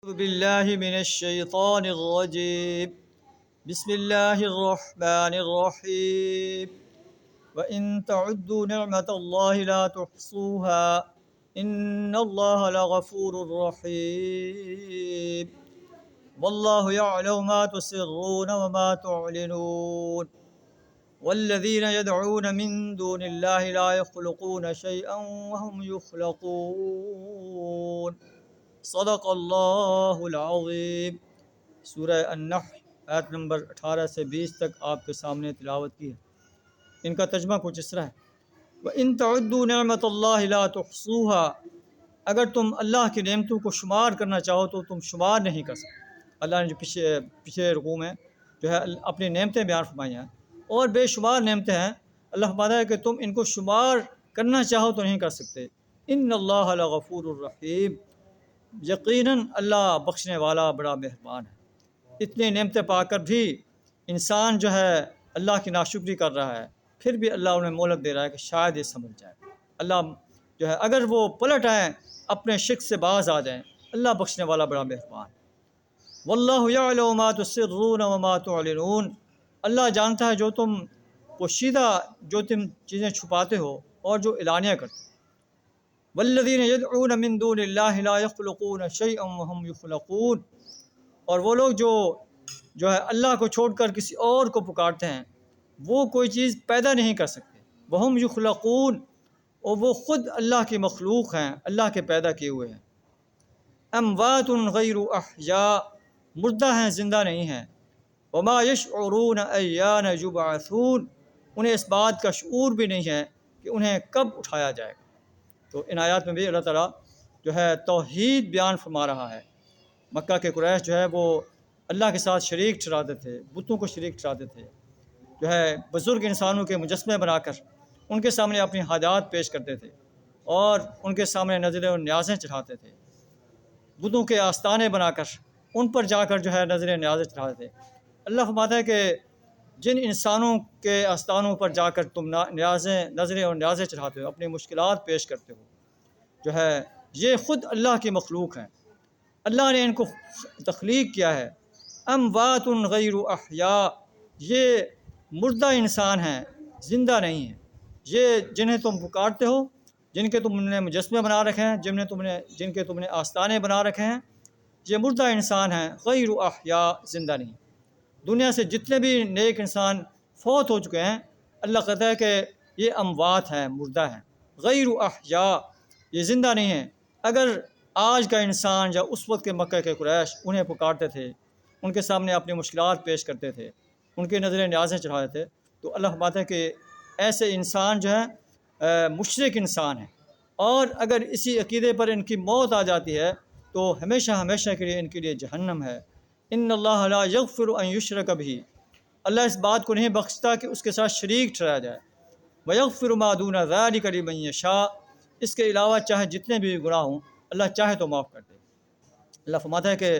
أعوذ بالله من الشيطان الرجيم. بسم الله الرحمن الرحيم. وإن تعدوا نعمة الله لا تحصوها إن الله لغفور رحيم. والله يعلم ما تسرون وما تعلنون. والذين يدعون من دون الله لا يخلقون شيئا وهم يخلقون. صدق اللہ العظیم. سورہ النحل آیت نمبر 18 سے 20 تک آپ کے سامنے تلاوت کی ہے. ان کا ترجمہ کچھ اس طرح ہے: وَإِن تَعُدُّوا نِعْمَةَ اللَّهِ لَا تُحْصُوهَا. اگر تم اللہ کی نعمتوں کو شمار کرنا چاہو تو تم شمار نہیں کر سکتے. اللہ نے جو پچھلے رکوع میں جو ہے اپنی نعمتیں بیان فرمائی ہیں، اور بے شمار نعمتیں ہیں. اللہ فرماتا ہے کہ تم ان کو شمار کرنا چاہو تو نہیں کر سکتے. ان اللہ لغفور الرحیم. یقیناً اللہ بخشنے والا بڑا مہربان ہے. اتنی نعمتیں پا کر بھی انسان جو ہے اللہ کی ناشکری کر رہا ہے، پھر بھی اللہ انہیں مہلت دے رہا ہے کہ شاید یہ سمجھ جائے. اللہ جو ہے اگر وہ پلٹ آئیں، اپنے شرک سے باز آ جائیں، اللہ بخشنے والا بڑا مہربان ہے. واللہ یعلم ما تسرون وما تعلنون. اللہ جانتا ہے جو تم پوشیدہ، جو تم چیزیں چھپاتے ہو اور جو اعلانیہ کرتے ہو. والذین یدعون من دون اللہ لا یخلقون شیئا وهم یخلقون. اور وہ لوگ جو ہے اللہ کو چھوڑ کر کسی اور کو پکارتے ہیں، وہ کوئی چیز پیدا نہیں کر سکتے. وهم یخلقون. اور وہ خود اللہ کی مخلوق ہیں، اللہ کے پیدا کیے ہوئے ہیں. اموات غیر احیاء. مردہ ہیں، زندہ نہیں ہیں. وما یشعرون ایان یبعثون. انہیں اس بات کا شعور بھی نہیں ہے کہ انہیں کب اٹھایا جائے گا. تو ان آیات میں بھی اللہ تعالیٰ جو ہے توحید بیان فرما رہا ہے. مکہ کے قریش جو ہے وہ اللہ کے ساتھ شریک ٹھہراتے تھے، بتوں کو شریک ٹھہراتے تھے، جو ہے بزرگ انسانوں کے مجسمے بنا کر ان کے سامنے اپنی حاجات پیش کرتے تھے اور ان کے سامنے نظریں اور نیازیں چڑھاتے تھے. بتوں کے آستانے بنا کر ان پر جا کر جو ہے نظریں نیازیں چڑھاتے تھے. اللہ فرماتا ہے کہ جن انسانوں کے آستانوں پر جا کر تم نظریں اور نیازیں چڑھاتے ہو، اپنی مشکلات پیش کرتے ہو، جو ہے یہ خود اللہ کی مخلوق ہیں. اللہ نے ان کو تخلیق کیا ہے. اموات غیر احیاء. یہ مردہ انسان ہیں، زندہ نہیں ہیں. یہ جنہیں تم پکارتے ہو، جن کے تم نے مجسمے بنا رکھے ہیں، جن کے تم نے آستانے بنا رکھے ہیں، یہ مردہ انسان ہیں. غیر احیاء، زندہ نہیں. دنیا سے جتنے بھی نیک انسان فوت ہو چکے ہیں، اللہ کہتا ہے کہ یہ اموات ہیں، مردہ ہیں. غیر احیاء، یہ زندہ نہیں ہیں. اگر آج کا انسان یا اس وقت کے مکہ کے قریش انہیں پکارتے تھے، ان کے سامنے اپنی مشکلات پیش کرتے تھے، ان کے نظریں نیازیں چڑھاتے تھے، تو اللہ فرماتا ہے کہ ایسے انسان جو ہیں مشرک انسان ہیں. اور اگر اسی عقیدے پر ان کی موت آ جاتی ہے تو ہمیشہ ہمیشہ کے لیے ان کے لیے جہنم ہے. ان اللہ لا یغفر ان یشرک بہ. اللہ اس بات کو نہیں بخشتا کہ اس کے ساتھ شریک ٹھہرایا جائے. ویغفر ما دون ذلک لمن یشاء. اس کے علاوہ چاہے جتنے بھی گناہ ہوں، اللہ چاہے تو معاف کر دے. اللہ فرماتا ہے کہ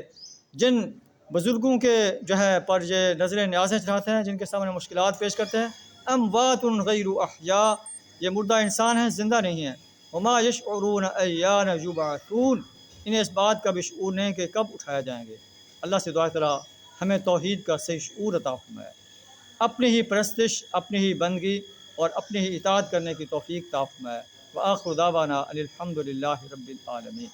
جن بزرگوں کے جو ہے پر یہ نظریں نیازیں چڑھاتے ہیں، جن کے سامنے مشکلات پیش کرتے ہیں، اموات غیر احیاء، یہ مردہ انسان ہیں، زندہ نہیں ہیں. وما یشعرون ایان یبعثون. انہیں اس بات کا بھی شعور نہیں کہ کب اٹھایا جائیں گے. اللہ سے دعا کرا ہمیں توحید کا صحیح شعور عطا فرمائے، اپنی ہی پرستش، اپنی ہی بندگی اور اپنی ہی اطاعت کرنے کی توفیق عطا فرمائے. وآخر دعوانا ان الحمد للہ رب العالمین.